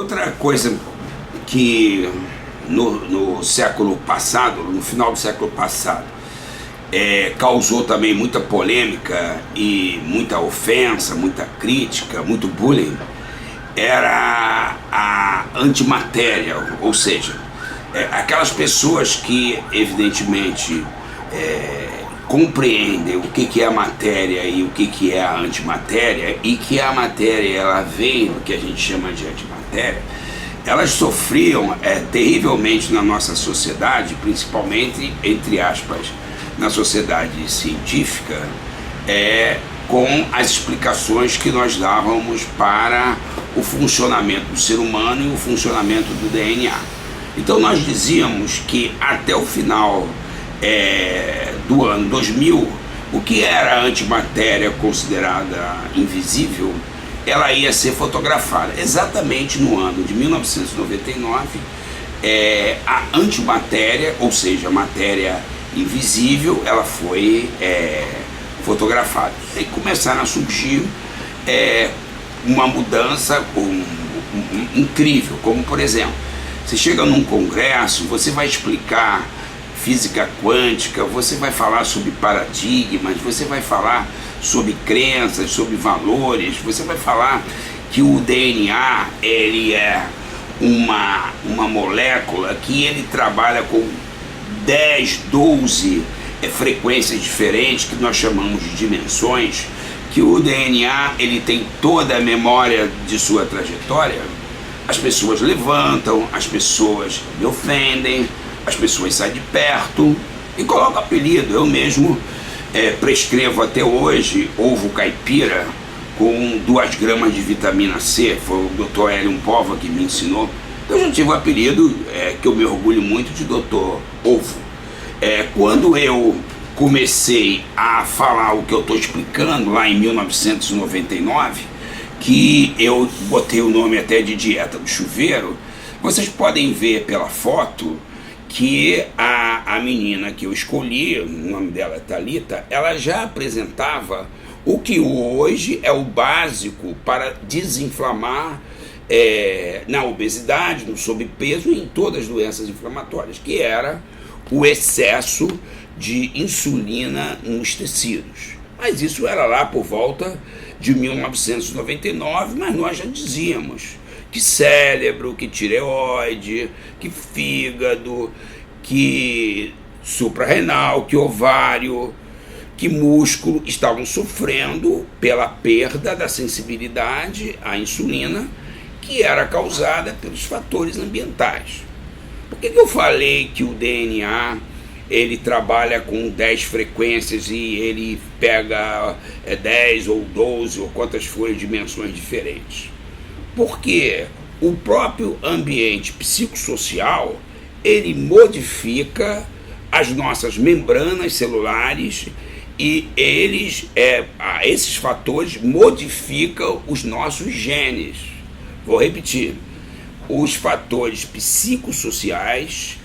Outra coisa que no século passado, no final do século passado, causou também muita polêmica e muita ofensa, muita crítica, muito bullying, era a antimatéria, ou seja, aquelas pessoas que evidentemente compreendem o que é a matéria e o que é a antimatéria, e que a matéria ela vem do que a gente chama de antimatéria. Elas sofriam terrivelmente na nossa sociedade, principalmente, entre aspas, na sociedade científica, com as explicações que nós dávamos para o funcionamento do ser humano e o funcionamento do DNA. Então nós dizíamos que até o final do ano 2000, o que era a antimatéria considerada invisível, ela ia ser fotografada. Exatamente no ano de 1999, a antimatéria, ou seja, a matéria invisível, ela foi fotografada. E começaram a surgir uma mudança incrível, como por exemplo, você chega num congresso, você vai explicar física quântica, você vai falar sobre paradigmas, você vai falar sobre crenças, sobre valores, você vai falar que o DNA ele é uma molécula que ele trabalha com 10, 12 frequências diferentes, que nós chamamos de dimensões, que o DNA ele tem toda a memória de sua trajetória. As pessoas levantam, as pessoas me ofendem, as pessoas saem de perto e colocam apelido. Eu mesmo prescrevo até hoje ovo caipira com 2 gramas de vitamina C, foi o Dr. Hélio Pova que me ensinou. Eu já tive o apelido, que eu me orgulho muito, de Dr. Ovo. Quando eu comecei a falar o que eu estou explicando lá em 1999, que eu botei o nome até de dieta do chuveiro, vocês podem ver pela foto que a menina que eu escolhi, o nome dela é Thalita, ela já apresentava o que hoje é o básico para desinflamar na obesidade, no sobrepeso e em todas as doenças inflamatórias, que era o excesso de insulina nos tecidos. Mas isso era lá por volta de 1999, mas nós já dizíamos que cérebro, que tireoide, que fígado, que suprarrenal, que ovário, que músculo estavam sofrendo pela perda da sensibilidade à insulina, que era causada pelos fatores ambientais. Por que eu falei que o DNA ele trabalha com 10 frequências e ele pega 10 ou 12 ou quantas forem dimensões diferentes? Porque o próprio ambiente psicossocial ele modifica as nossas membranas celulares e esses fatores modificam os nossos genes. Vou repetir, os fatores psicossociais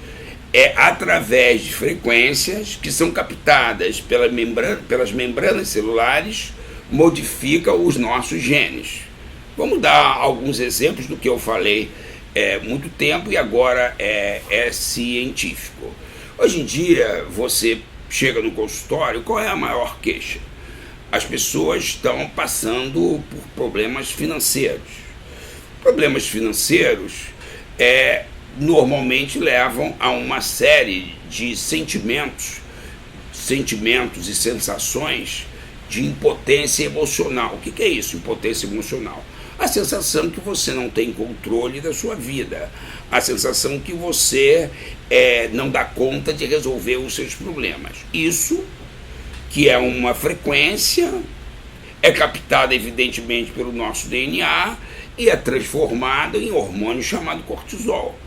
através de frequências que são captadas pelas membranas celulares, modificam os nossos genes. Vamos dar alguns exemplos do que eu falei muito tempo e agora é científico. Hoje em dia, você chega no consultório, qual é a maior queixa? As pessoas estão passando por problemas financeiros. Problemas financeiros normalmente levam a uma série de sentimentos e sensações de impotência emocional. O que é isso, impotência emocional? A sensação que você não tem controle da sua vida, a sensação que você não dá conta de resolver os seus problemas. Isso, que é uma frequência, é captada evidentemente pelo nosso DNA e é transformado em hormônio chamado cortisol.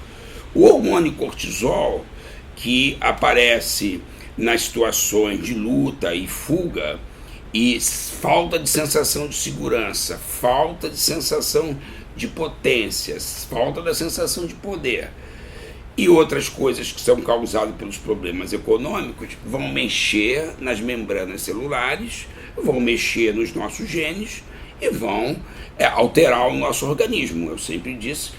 O hormônio cortisol, que aparece nas situações de luta e fuga, e falta de sensação de segurança, falta de sensação de potência, falta da sensação de poder e outras coisas que são causadas pelos problemas econômicos, vão mexer nas membranas celulares, vão mexer nos nossos genes e vão alterar o nosso organismo. Eu sempre disse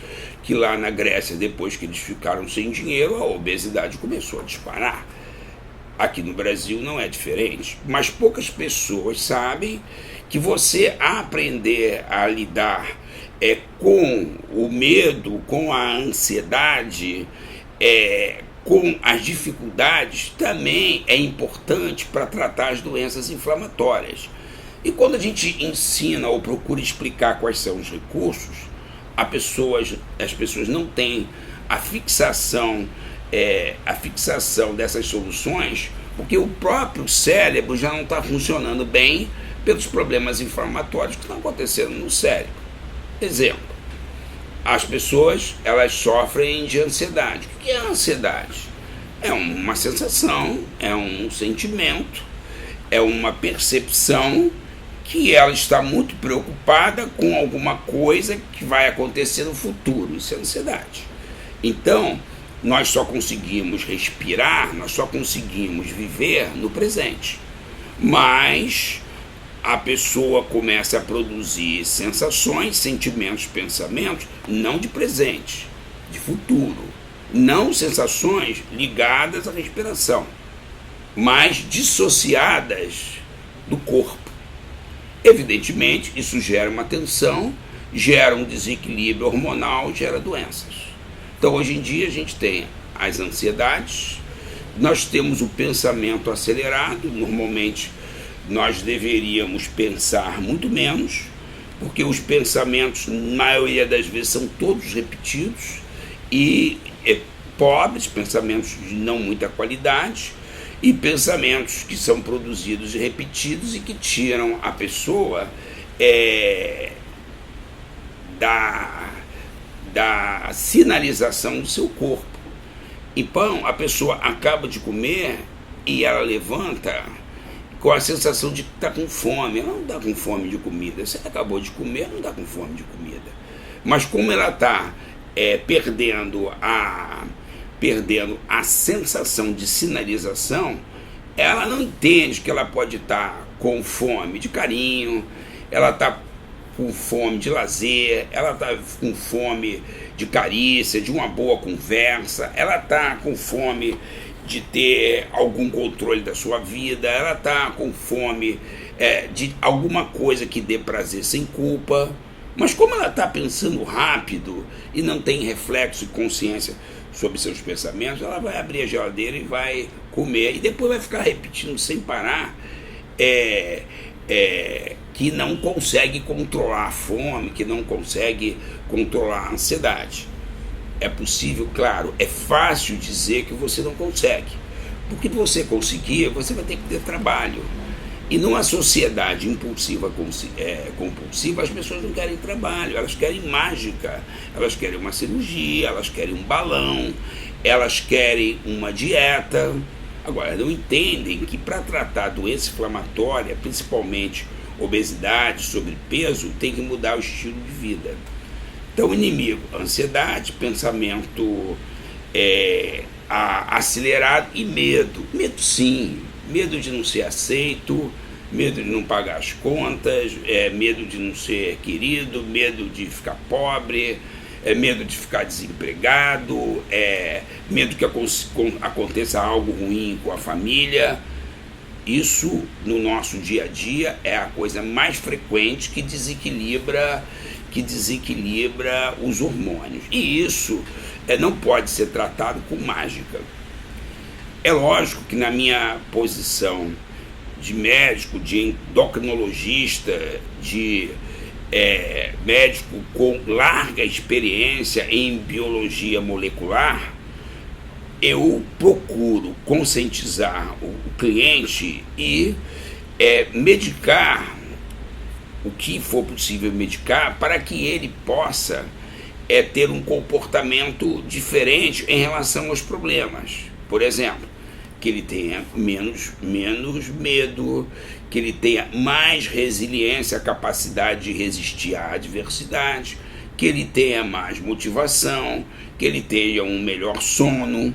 que lá na Grécia, depois que eles ficaram sem dinheiro, a obesidade começou a disparar. Aqui no Brasil não é diferente, mas poucas pessoas sabem que você aprender a lidar com o medo, com a ansiedade, com as dificuldades, também é importante para tratar as doenças inflamatórias. E quando a gente ensina ou procura explicar quais são os recursos, as pessoas não têm a fixação dessas soluções, porque o próprio cérebro já não está funcionando bem pelos problemas inflamatórios que estão acontecendo no cérebro. Exemplo, as pessoas elas sofrem de ansiedade. O que é a ansiedade? É uma sensação, é um sentimento, é uma percepção que ela está muito preocupada com alguma coisa que vai acontecer no futuro. Isso é ansiedade. Então, nós só conseguimos respirar, nós só conseguimos viver no presente. Mas a pessoa começa a produzir sensações, sentimentos, pensamentos, não de presente, de futuro. Não sensações ligadas à respiração, mas dissociadas do corpo. Evidentemente, isso gera uma tensão, gera um desequilíbrio hormonal, gera doenças. Então, hoje em dia, a gente tem as ansiedades, nós temos o pensamento acelerado. Normalmente, nós deveríamos pensar muito menos, porque os pensamentos, na maioria das vezes, são todos repetidos e pobres, pensamentos de não muita qualidade, e pensamentos que são produzidos e repetidos e que tiram a pessoa da sinalização do seu corpo. Então, a pessoa acaba de comer e ela levanta com a sensação de que está com fome. Ela não está com fome de comida. Se ela acabou de comer, não está com fome de comida. Mas como ela está perdendo a sensação de sinalização, ela não entende que ela pode estar com fome de carinho, ela está com fome de lazer, ela está com fome de carícia, de uma boa conversa, ela está com fome de ter algum controle da sua vida, ela está com fome de alguma coisa que dê prazer sem culpa. Mas como ela está pensando rápido e não tem reflexo e consciência sobre seus pensamentos, ela vai abrir a geladeira e vai comer, e depois vai ficar repetindo sem parar que não consegue controlar a fome, que não consegue controlar a ansiedade. É possível, claro, é fácil dizer que você não consegue, porque para você conseguir, você vai ter que ter trabalho. E numa sociedade impulsiva, compulsiva, as pessoas não querem trabalho, elas querem mágica, elas querem uma cirurgia, elas querem um balão, elas querem uma dieta. Agora, não entendem que para tratar doença inflamatória, principalmente obesidade, sobrepeso, tem que mudar o estilo de vida. Então, o inimigo, ansiedade, pensamento acelerado e medo. Medo sim, medo de não ser aceito, medo de não pagar as contas, medo de não ser querido, medo de ficar pobre, medo de ficar desempregado, medo que aconteça algo ruim com a família. Isso, no nosso dia a dia, é a coisa mais frequente que desequilibra os hormônios. E isso não pode ser tratado com mágica. É lógico que na minha posição de médico, de endocrinologista, de médico com larga experiência em biologia molecular, eu procuro conscientizar o cliente e medicar o que for possível medicar para que ele possa ter um comportamento diferente em relação aos problemas. Por exemplo, que ele tenha menos medo, que ele tenha mais resiliência, capacidade de resistir à adversidade, que ele tenha mais motivação, que ele tenha um melhor sono,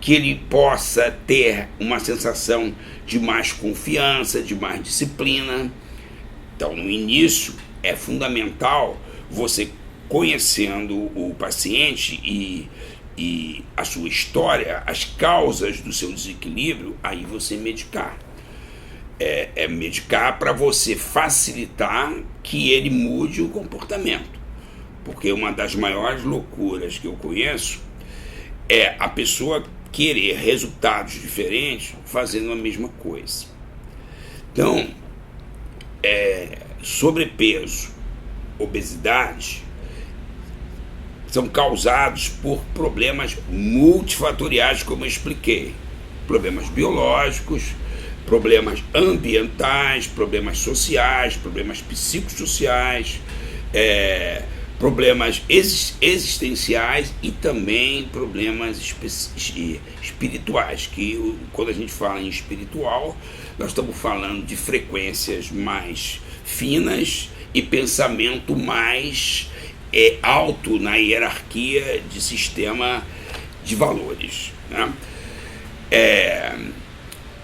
que ele possa ter uma sensação de mais confiança, de mais disciplina. Então, no início, é fundamental você, conhecendo o paciente e a sua história, as causas do seu desequilíbrio, aí você medicar. Medicar para você facilitar que ele mude o comportamento. Porque uma das maiores loucuras que eu conheço é a pessoa querer resultados diferentes fazendo a mesma coisa. Então, sobrepeso, obesidade são causados por problemas multifatoriais, como eu expliquei. Problemas biológicos, problemas ambientais, problemas sociais, problemas psicossociais, problemas existenciais e também problemas espirituais, que quando a gente fala em espiritual, nós estamos falando de frequências mais finas e pensamento mais alto na hierarquia de sistema de valores, né?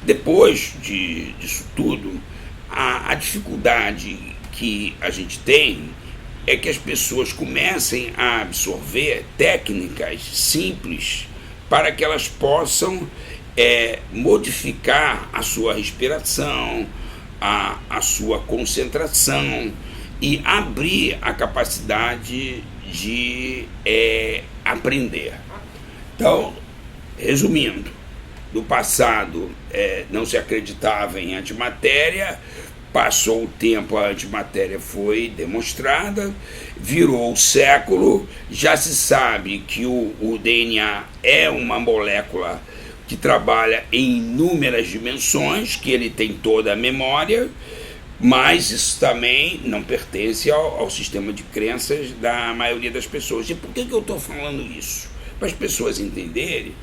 Depois disso tudo, a dificuldade que a gente tem é que as pessoas comecem a absorver técnicas simples para que elas possam modificar a sua respiração, a sua concentração e abrir a capacidade de aprender. Então, resumindo, no passado não se acreditava em antimatéria, passou o tempo, a antimatéria foi demonstrada, virou o século, já se sabe que o DNA é uma molécula que trabalha em inúmeras dimensões, que ele tem toda a memória, mas isso também não pertence ao sistema de crenças da maioria das pessoas. E por que eu estou falando isso? Para as pessoas entenderem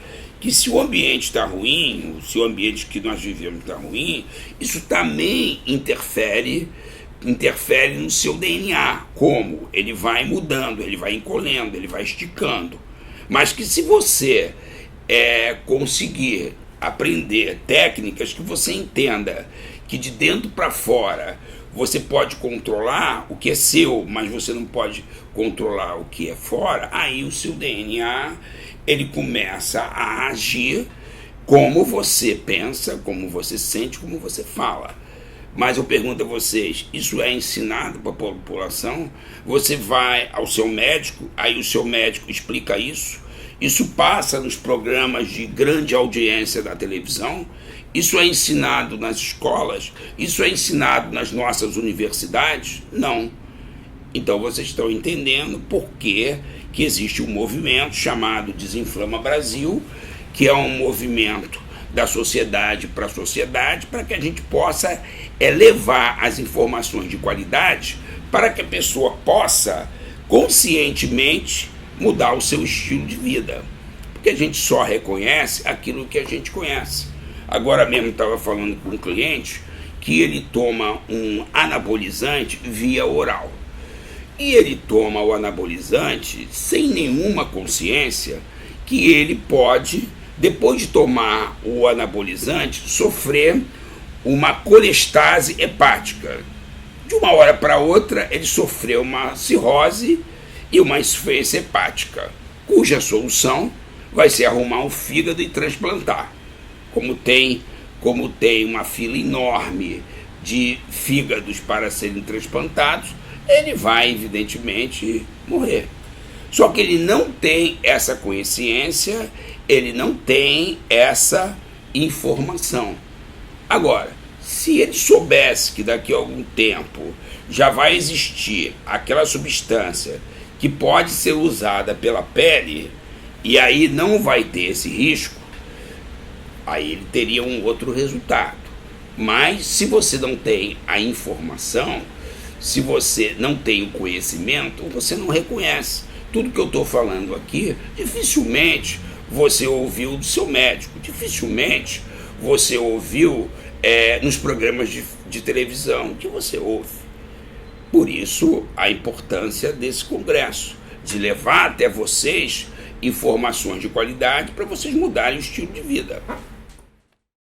que se o ambiente está ruim, se o ambiente que nós vivemos está ruim, isso também interfere no seu DNA. Como? Ele vai mudando, ele vai encolhendo, ele vai esticando. Mas que se você conseguir aprender técnicas que você entenda que de dentro para fora você pode controlar o que é seu, mas você não pode controlar o que é fora, aí o seu DNA ele começa a agir como você pensa, como você sente, como você fala. Mas eu pergunto a vocês, isso é ensinado para a população? Você vai ao seu médico, aí o seu médico explica isso? Isso passa nos programas de grande audiência da televisão? Isso é ensinado nas escolas? Isso é ensinado nas nossas universidades? Não. Então vocês estão entendendo por que existe um movimento chamado Desinflama Brasil, que é um movimento da sociedade para a sociedade, para que a gente possa levar as informações de qualidade para que a pessoa possa conscientemente mudar o seu estilo de vida. Porque a gente só reconhece aquilo que a gente conhece. Agora mesmo estava falando com um cliente que ele toma um anabolizante via oral. E ele toma o anabolizante sem nenhuma consciência que ele pode, depois de tomar o anabolizante, sofrer uma colestase hepática. De uma hora para outra, ele sofreu uma cirrose e uma insuficiência hepática, cuja solução vai ser arrumar um fígado e transplantar. Como tem uma fila enorme de fígados para serem transplantados, ele vai, evidentemente, morrer. Só que ele não tem essa consciência, ele não tem essa informação. Agora, se ele soubesse que daqui a algum tempo já vai existir aquela substância que pode ser usada pela pele, e aí não vai ter esse risco, aí ele teria um outro resultado. Mas se você não tem a informação, se você não tem o conhecimento, você não reconhece. Tudo que eu estou falando aqui, dificilmente você ouviu do seu médico, dificilmente você ouviu nos programas de televisão que você ouve. Por isso, a importância desse congresso, de levar até vocês informações de qualidade para vocês mudarem o estilo de vida.